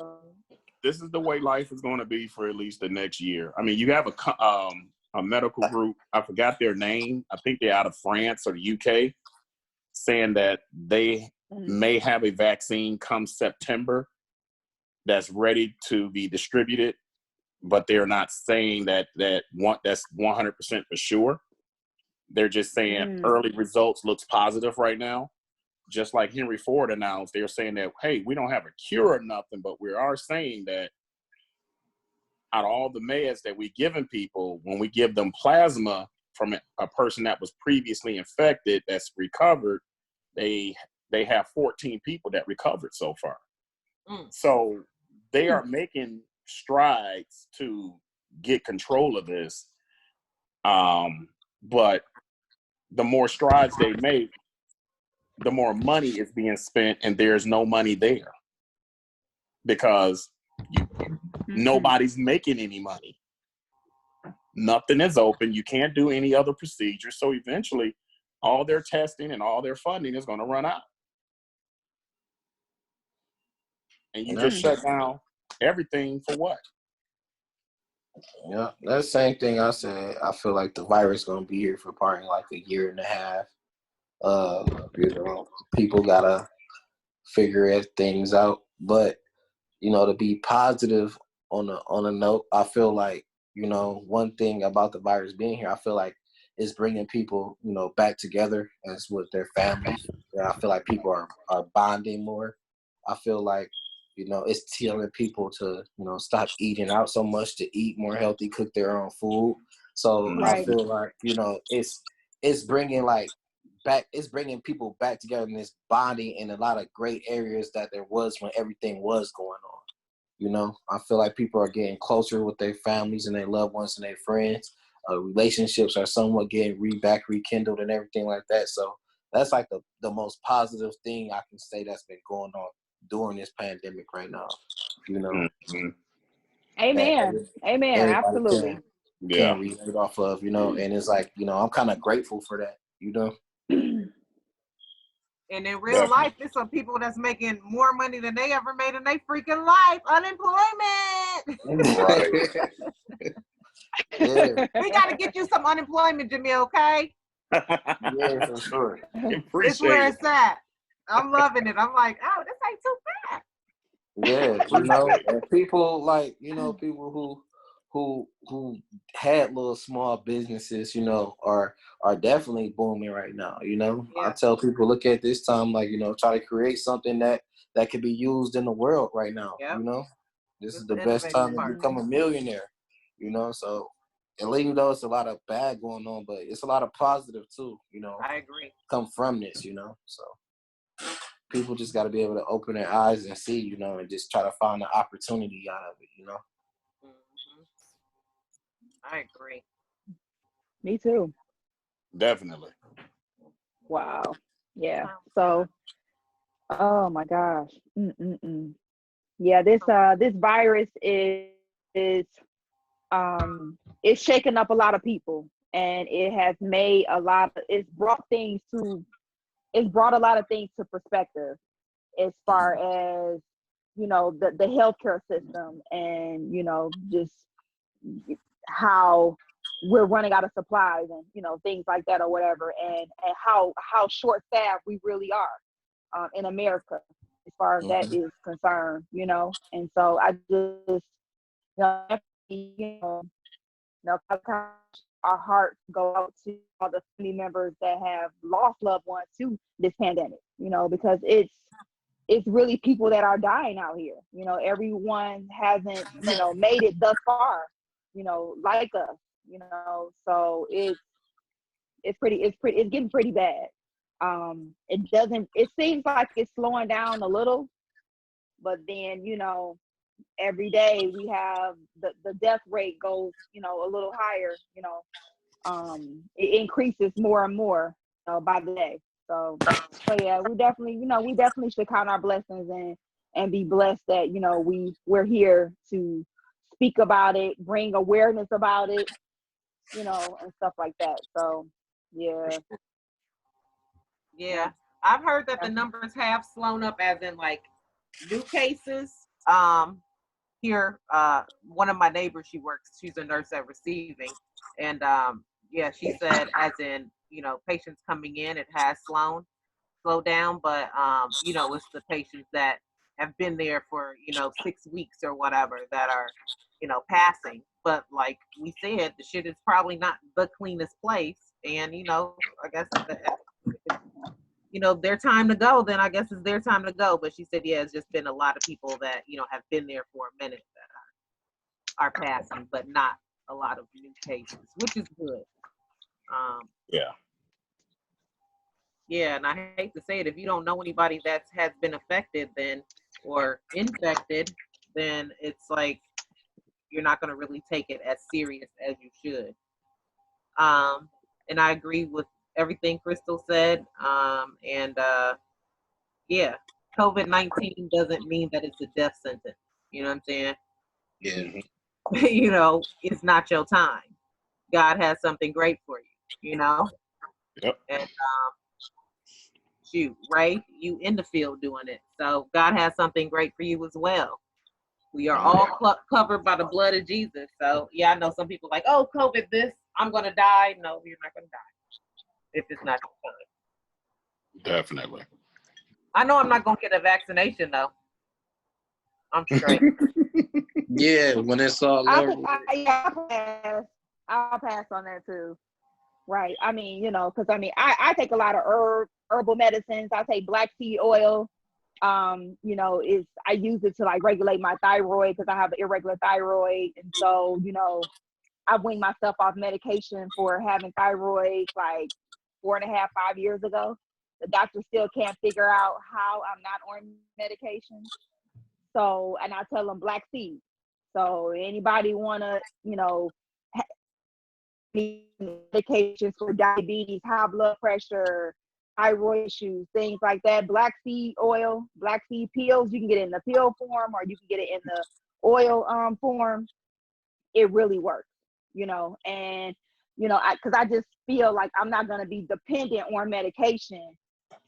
This is the way life is going to be for at least the next year. I mean, you have a medical group. I forgot their name. I think they're out of France or the UK, saying that they may have a vaccine come September that's ready to be distributed, but they're not saying that's 100% for sure. They're just saying early results looks positive right now. Just like Henry Ford announced, they're saying that, hey, we don't have a cure or nothing, but we are saying that out of all the meds that we're giving people, when we give them plasma from a person that was previously infected that's recovered, they have 14 people that recovered so far. So they are making strides to get control of this. But the more strides they make, the more money is being spent, and there's no money there because nobody's making any money. Nothing is open. You can't do any other procedure. So eventually, all their testing and all their funding is going to run out. And you just shut down everything for what? Yeah, that's the same thing I said. I feel like the virus going to be here for probably like a year and a half. People gotta figure things out, but to be positive on a note, I feel like one thing about the virus being here, I feel like it's bringing people back together as with their families. I feel like people are bonding more. I feel like it's telling people to stop eating out so much, to eat more healthy, cook their own food. So I feel like it's bringing it's bringing people back together in this bonding in a lot of great areas that there was when everything was going on. I feel like people are getting closer with their families and their loved ones and their friends. Relationships are somewhat getting rekindled and everything like that. So that's like the most positive thing I can say that's been going on during this pandemic right now. Amen. Amen. Absolutely. Can relate off of, and it's like, I'm kind of grateful for that, And in real life, there's some people that's making more money than they ever made in their freaking life. Unemployment. Right. Yeah. We got to get you some unemployment, Jamil, okay? Yeah, for sure. It's where it's at. I'm loving it. I'm like, oh, this ain't too bad. Yeah, and people like, people who had little small businesses, you know, are definitely booming right now. You know, Yeah. I tell people, look at this time, like, you know, try to create something that can be used in the world right now. Yep. You know, this Just is the the best time innovative to part. become a millionaire. You know, so. And even though it's a lot of bad going on, but it's a lot of positive too, you know, I agree. come from this, you know. So people just got to be able to open their eyes and see, you know, and just try to find the opportunity out of it, you know. Mhm. I agree. Me too. Definitely. Wow. Yeah. So, oh my gosh. Mm-mm-mm. Yeah, this virus is it's shaken up a lot of people, and it has made it's brought a lot of things to perspective as far as, you know, the healthcare system, and, you know, just how we're running out of supplies, and, you know, things like that or whatever, and how short staffed we really are in America as far as that is concerned, you know. And so I just, you know, our hearts go out to all the family members that have lost loved ones to this pandemic, you know, because it's really people that are dying out here. You know, everyone hasn't, you know, made it thus far, you know, like us, you know. So it's getting pretty bad. It seems like it's slowing down a little, but then, you know, every day we have the death rate goes, you know, a little higher, you know. It increases more and more, you know, by the day. So yeah, we definitely should count our blessings, and be blessed that, you know, we're here to speak about it, bring awareness about it, you know, and stuff like that. So yeah. Yeah. I've heard that the numbers have slowed up, as in like new cases. Here, one of my neighbors, she's a nurse at receiving, and yeah, she said, as in, you know, patients coming in, it has slowed down, but you know, it's the patients that have been there for, you know, 6 weeks or whatever that are, you know, passing. But like we said, the shit is probably not the cleanest place, and, you know, I guess you know, their time to go, then I guess it's their time to go. But she said, yeah, it's just been a lot of people that, you know, have been there for a minute that are passing, but not a lot of new cases, which is good. Yeah. Yeah, and I hate to say it, if you don't know anybody that has been affected, then, or infected, then it's like you're not going to really take it as serious as you should. And I agree with everything Crystal said. And yeah, COVID-19 doesn't mean that it's a death sentence. You know what I'm saying? Yeah. You know, it's not your time. God has something great for you, you know? Yep. And shoot, right? You in the field doing it. So God has something great for you as well. We are all covered by the blood of Jesus. So yeah, I know some people like, oh, COVID this, I'm going to die. No, you're not going to die if it's not your time. Definitely. I know I'm not going to get a vaccination though. I'm straight. Yeah, when it's all over. I'll pass on that too. Right. I mean, you know, because I mean, I take a lot of herbal medicines. I take black seed oil. You know, I use it to like regulate my thyroid because I have an irregular thyroid. And so, you know, I weaned myself off medication for having thyroid like 4.5, 5 years ago. The doctor still can't figure out how I'm not on medication. So, and I tell them black seed. So anybody want to, you know, medications for diabetes, high blood pressure, thyroid issues, things like that. Black seed oil, black seed pills, you can get it in the pill form or you can get it in the oil form. It really works, you know. And you know, because I just feel like I'm not going to be dependent on medication,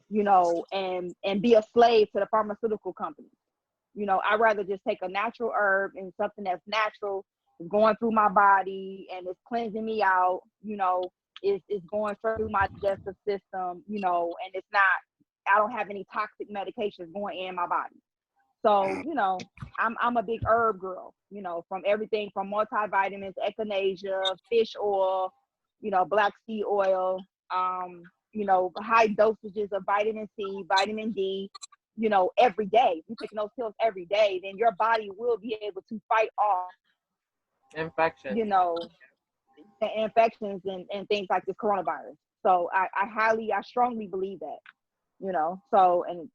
you know, and be a slave to the pharmaceutical companies. You know, I'd rather just take a natural herb and something that's natural, is going through my body and it's cleansing me out, you know, it's going through my digestive system, you know, and it's not, I don't have any toxic medications going in my body. So, you know, I'm a big herb girl, you know, from everything from multivitamins, echinacea, fish oil, you know, black seed oil, you know, high dosages of vitamin C, vitamin D, you know, every day. If you're taking those pills every day, then your body will be able to fight off, Infection. you know, infections and things like this coronavirus. So I strongly believe that, you know. So, and,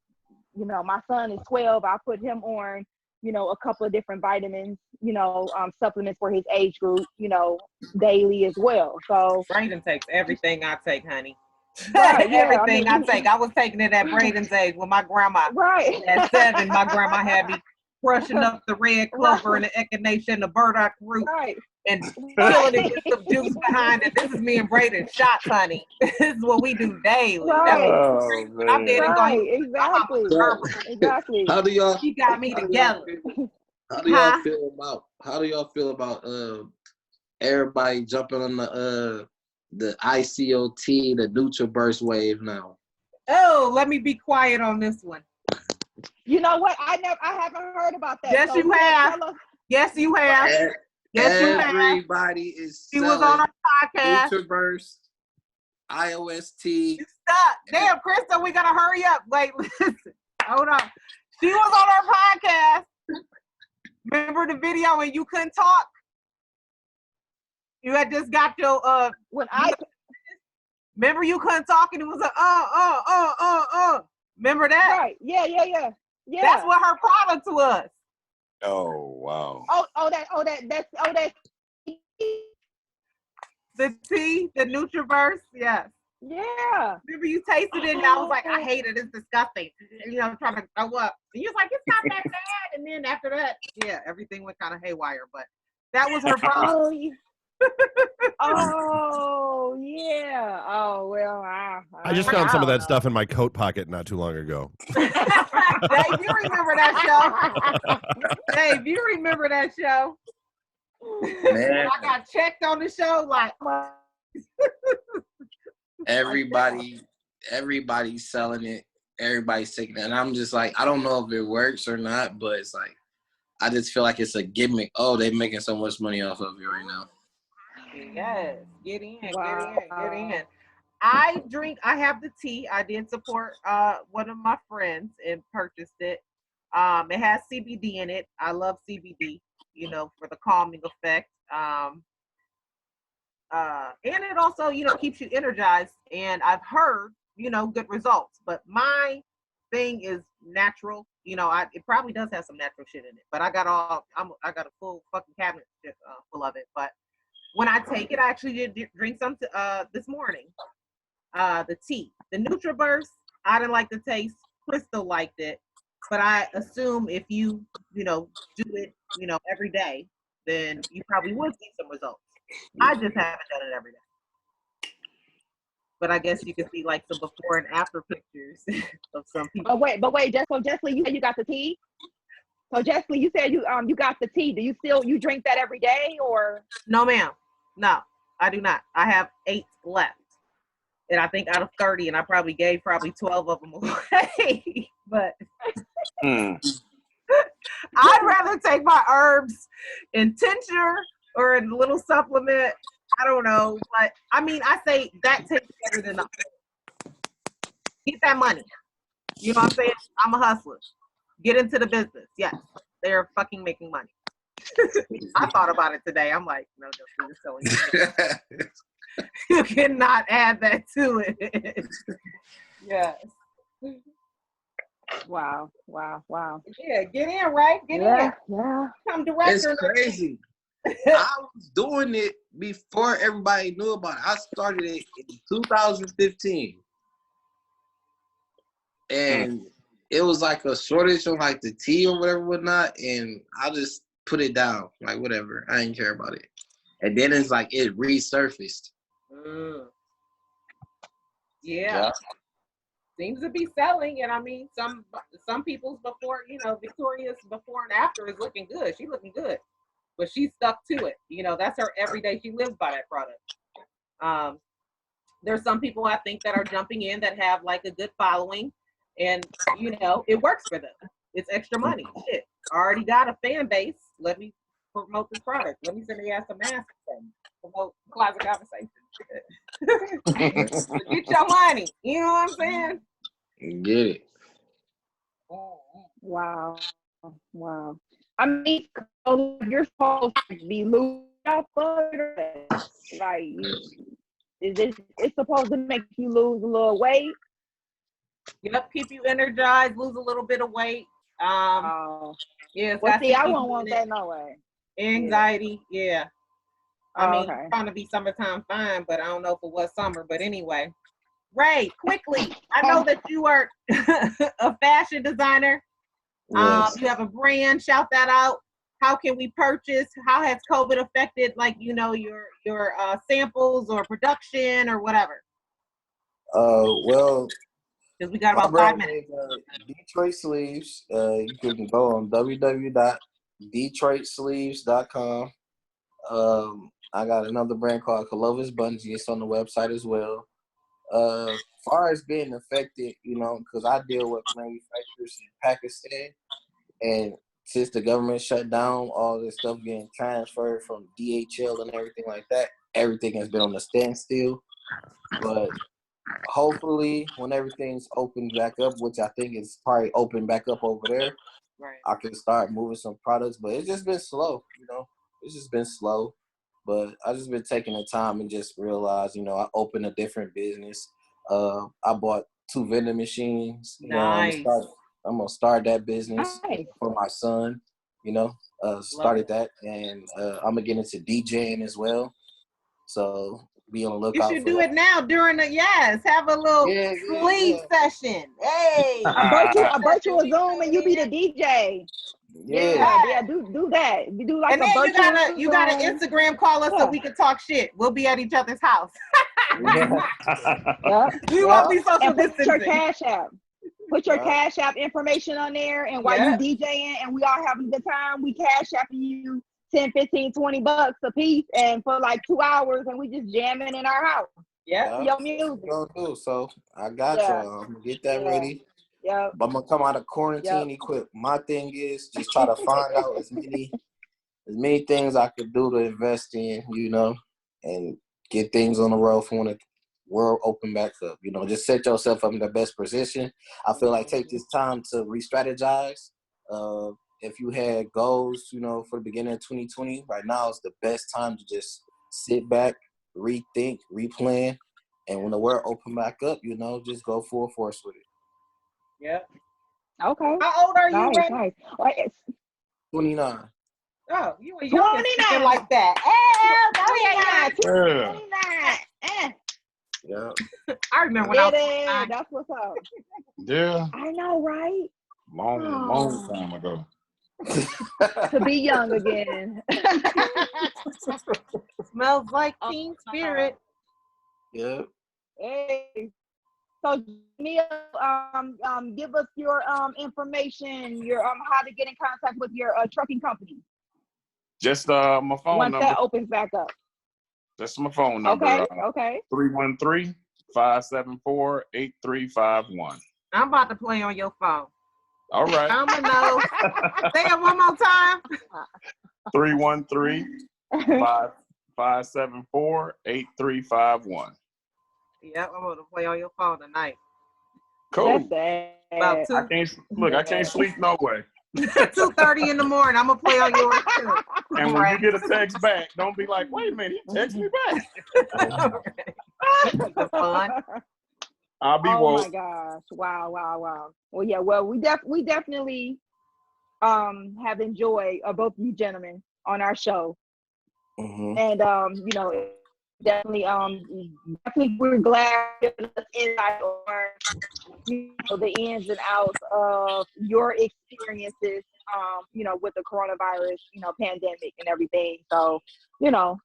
you know, my son is 12. I put him on, you know, a couple of different vitamins, you know, supplements for his age group, you know, daily as well. So Braden takes everything I take, honey. right, yeah, Everything I take. I was taking it at Braden's age when my grandma, right. at 7, my grandma had me crushing up the red clover and the echinacea and the burdock root Right. and filling it with some juice behind it. This is me and Braden shots, honey. This is what we do daily. Right. Oh, I'm dead and Right, going. exactly. So, Exactly. how do y'all? She got me together. How do y'all Huh? feel about? How do y'all feel about everybody jumping on the ICOT, the NutriBurst wave now? Oh, let me be quiet on this one. You know what? I haven't heard about that. Yes, So you have. tell us. Yes, you have. Yes, you have. Everybody is She was on selling our podcast. NutriBurst, IOST. You stuck. Damn, Krista, we gotta hurry up. Wait, listen. Hold on. She was on our podcast. Remember the video when you couldn't talk? You had just got your remember you couldn't talk and it was a Remember that? Right. Yeah. That's what her product was. Oh, wow. That's The tea, the NutriBurst, yes. yeah. Remember you tasted it and I was like, I hate it, it's disgusting. And, you know, trying to throw up. And you was like, it's not that bad. And then after that, yeah, everything went kind of haywire. But that was her product. Oh, yeah. Oh yeah. Oh well. I just found some of that stuff in my coat pocket not too long ago. Dave, you remember that show? Dave, you remember that show? Man, I got checked on the show like everybody's selling it. Everybody's taking it, and I'm just like, I don't know if it works or not, but it's like, I just feel like it's a gimmick. Oh, they're making so much money off of it right now. yes, get in. I have the tea. I did support one of my friends and purchased it. It has CBD in it. I love CBD, you know, for the calming effect. And it also, you know, keeps you energized. And I've heard, you know, good results. But my thing is natural. You know, it probably does have some natural shit in it. But I got a full fucking cabinet full of it. But when I take it, I actually did drink some this morning. The tea, the NutriBurst, I didn't like the taste. Crystal liked it, but I assume if you know, do it, you know, every day, then you probably would see some results. I just haven't done it every day. But I guess you can see like some before and after pictures of some people. But wait, Jesslyn, you said you got the tea. So Jesslyn, you said you got the tea. Do you drink that every day or? No, ma'am. No, I do not. I have 8 left. And I think out of 30, and I probably gave 12 of them away. But I'd rather take my herbs in tincture or in a little supplement. I don't know. But I mean, I say that tastes better than nothing. Get that money. You know what I'm saying? I'm a hustler. Get into the business. Yes. They're fucking making money. I thought about it today. I'm like, no, just selling it. You cannot add that to it. Yes. Wow. Yeah, get in, right? Get in. Yeah. Come director. It's crazy. I was doing it before everybody knew about it. I started it in 2015. And it was like a shortage of like the tea or whatever, whatnot. And I just put it down. Like, whatever. I didn't care about it. And then it's like it resurfaced. Yeah. Seems to be selling. And I mean, some people's before, you know, Victoria's before and after is looking good. She's looking good. But she stuck to it. You know, that's her everyday. She lives by that product. There's some people I think that are jumping in that have like a good following. And, you know, it works for them. It's extra money. Shit. I already got a fan base. Let me promote this product. Let me send the ass a mask and promote Closet Conversations. Get your money. You know what I'm saying? Get it. Wow. Wow. I mean, you're supposed to be losing off of it. Like, it's supposed to make you lose a little weight. Yep, keep you energized, lose a little bit of weight. Yeah. Well, see, I won't want that no way. Anxiety, yeah. I mean, okay. it's trying to be summertime fine, but I don't know if it was summer. But anyway, Ray, quickly, I know that you are a fashion designer. Yes. You have a brand. Shout that out. How can we purchase? How has COVID affected, like, you know, your samples or production or whatever? Well, Because we got my about 5 brand minutes. is Detroit Sleeves. You can go on www.detroitsleeves.com. I got another brand called Clovis Bungee. It's on the website as well. Far as being affected, you know, because I deal with manufacturers in Pakistan, and since the government shut down, all this stuff getting transferred from DHL and everything like that, everything has been on a standstill. But hopefully, when everything's opened back up, which I think is probably open back up over there, Right. I can start moving some products. But it's just been slow, you know. It's just been slow. But I just been taking the time and just realized, you know, I opened a different business. I bought 2 vending machines. You Nice. know, I'm gonna start that business Nice. for my son. You know, started that, and I'm gonna get into DJing as well. So be on the You lookout. should for do that. it now during the have a little sleep session. Hey, A virtual Zoom and you be the DJ. Yeah. Do that. You do like and a then virtual you gotta Zoom. Instagram call us so we can talk shit. We'll be at each other's house. Yeah. Yep. We won't be social And put your distancing. Cash App. Put your Cash App information on there, and while you DJing and we all having a good time, we Cash App you 10, 15, 20 bucks a piece, and for like 2 hours, and we just jamming in our house. Yeah. Your music. So I got y'all. I'm gonna get that ready. Yeah. But I'm gonna come out of quarantine equipped. My thing is just try to find out as many things I could do to invest in, you know, and get things on the road for when the world open back up. You know, just set yourself up in the best position. I feel like take this time to re-strategize. If you had goals, you know, for the beginning of 2020, right now is the best time to just sit back, rethink, replan, and when the world open back up, you know, just go full force with it. Yeah. Okay. How old are you, Ray? Nice. Right. 29. Oh, you were young 29 like that. Hey, 29. Yeah. I remember when I was That's what's up. Yeah. I know, right? Long time ago. To be young again. Smells like Teen Spirit. Yeah. Hey. So Neil, give us your information, your how to get in contact with your trucking company. Just my phone once number. That opens back up. That's my phone number. Okay. 313-574-8351. I'm about to play on your phone. All right. I'm gonna know. Say it one more time. 313-574-8351. Yep, I'm gonna play on your phone tonight. Cool. About I can't sleep no way. 2:30 in the morning. I'm gonna play on yours too. And when you get a text back, don't be like, wait a minute, he texted me back. Fun. I'll be woke. woke. Oh my gosh. Wow. Well, yeah, we definitely have enjoyed both of you gentlemen on our show. Mm-hmm. And you know, definitely we're glad giving us insight on, you know, the ins and outs of your experiences, you know, with the coronavirus, you know, pandemic and everything. So, you know,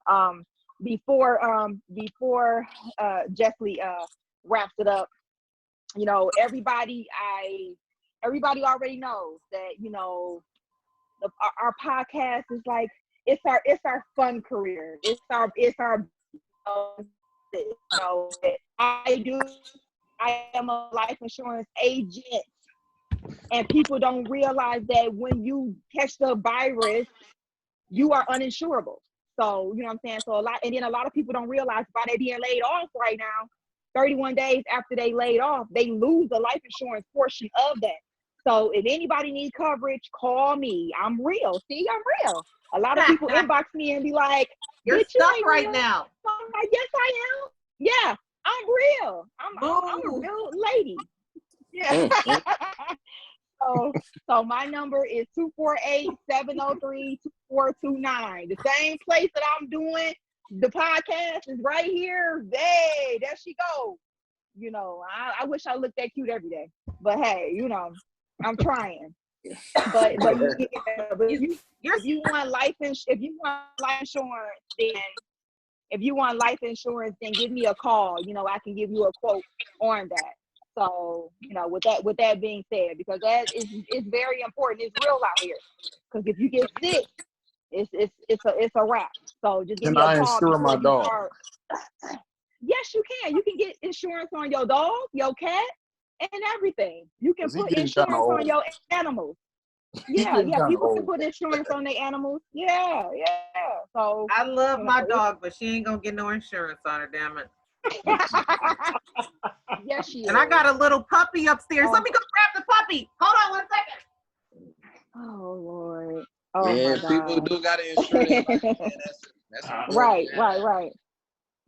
before Jessie wraps it up, you know, everybody already knows that, you know, our podcast is like, it's our fun career. It's our you know, I am a life insurance agent, And people don't realize that when you catch the virus, you are uninsurable. So, you know what I'm saying? So a lot of people don't realize by they being laid off right now, 31 days after they laid off, they lose the life insurance portion of that. So if anybody needs coverage, call me. I'm real. See, I'm real. A lot of people inbox me and be like, You're "Bitch, you stuck ain't right real." now. I'm like, yes, I am. Yeah, I'm real. I'm a Boo. real lady. Yeah. So my number is 248-703-2429. The same place that I'm doing the podcast is right here. Hey, there she go. You know, I wish I looked that cute every day. But hey, you know, I'm trying. But if you want life insurance, then give me a call. You know, I can give you a quote on that. So, you know, with that being said, because that is very important. It's real out here. Because if you get sick, it's a wrap. So just give Can me a I call insure my before you dog? start. Yes, you can. You can get insurance on your dog, your cat, and everything. You can 'Cause he put getting kinda insurance on old. your animals. He Yeah, getting kinda people can old. put insurance on their animals. Yeah. So, I love you my know, dog, but she ain't gonna get no insurance on her, damn it. yes, she is. And I got a little puppy upstairs. Oh. Let me go grab the puppy. Hold on 1 second. Oh Lord. Oh Man, my people God. do got insurance. Like, man, that's important. Right.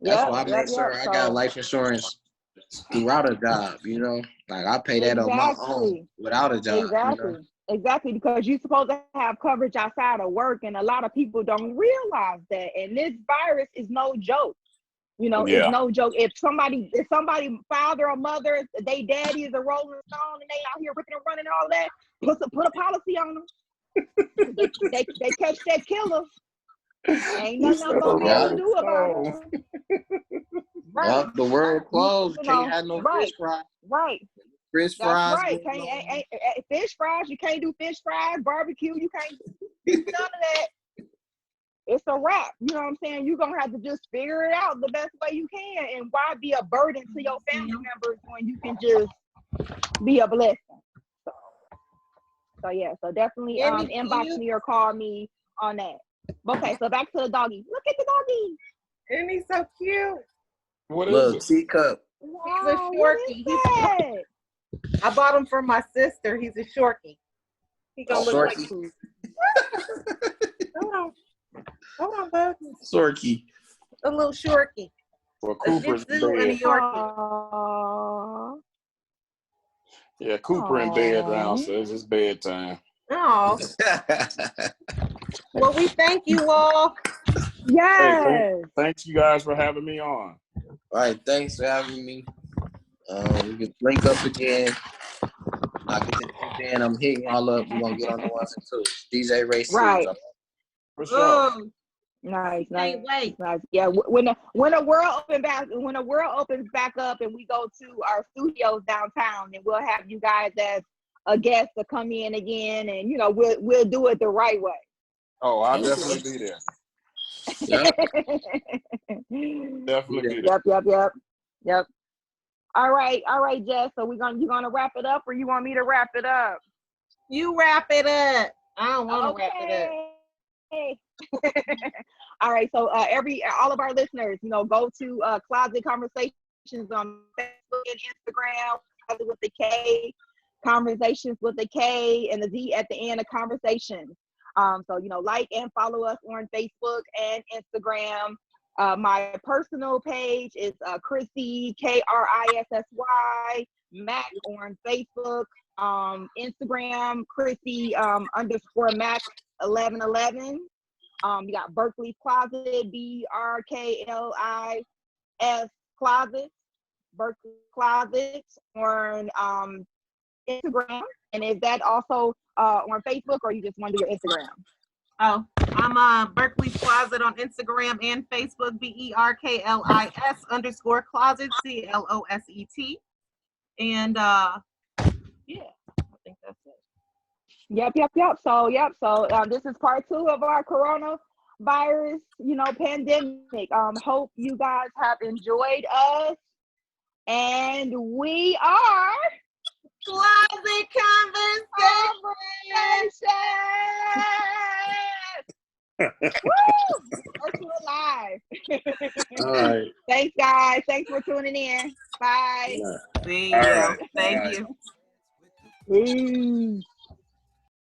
That's Yep, why I make sure I got So life insurance throughout a job. You know, like I pay that on my own without a job. You know? Exactly, because you're supposed to have coverage outside of work, and a lot of people don't realize that. And this virus is no joke. You know, it's no joke. If somebody father or mother, they daddy is a Rolling Stone, and they out here ripping and running and all that, put a policy on them. They catch that killer. Ain't nothing I'm gonna be able to do about it. Right. The world closed. You can't have no fish fries. Right. Fish That's fries. right. Ain't fish fries. You can't do fish fries. Barbecue. You can't do none of that. It's a wrap. You know what I'm saying? You're gonna have to just figure it out the best way you can. And why be a burden to your family members when you can just be a blessing? So yeah. So definitely inbox me or call me on that. Okay. So back to the doggy. Look at the doggy. Isn't he so cute? What Little is it? teacup. Wow, He's a shorty. I bought him for my sister. He's a shorty. He gonna look like food. Hold on, bud. Sorky. A little shorty. Well, Cooper's a Shih Tzu and a dead. Yorkie. Yeah, Cooper in bed now, so it's his bedtime. Oh. Well, we thank you all. Yes. Hey, thanks you guys for having me on. All right, thanks for having me. We can link up again. I get to then I'm hitting y'all up. We're gonna get on the ones and twos. DJ Ray Right. For sure. Nice. Wait. Nice. Yeah. When the world opens back up and we go to our studios downtown, and we'll have you guys as a guest to come in again, and we'll do it the right way. Oh, I'll definitely be there. Yep. Definitely be there. Yep. All right, Jess. So you gonna wrap it up, or you want me to wrap it up? You wrap it up. I don't want to wrap it up. All right. So all of our listeners, go to Closet Conversations on Facebook and Instagram. Closet with the K, Conversations with the K, and the Z at the end of Conversations. So like and follow us on Facebook and Instagram. My personal page is Chrissy Krissy Mac on Facebook. Instagram Chrissy _Mac 1111. You got Berkeley Closet, BRKLIS Closet, Berkeley Closet on Instagram. And is that also on Facebook, or you just want to do your Instagram? Oh, I'm Berkeley Closet on Instagram and Facebook, BERKLIS _ Closet, CLOSET. And yeah, I think that's it. Yep. So this is part 2 of our coronavirus, pandemic. Hope you guys have enjoyed us, and we are Closet Conversation. Woo! Virtual live. All right. Thanks, guys. Thanks for tuning in. Bye. See All you. right. Thank All right. you.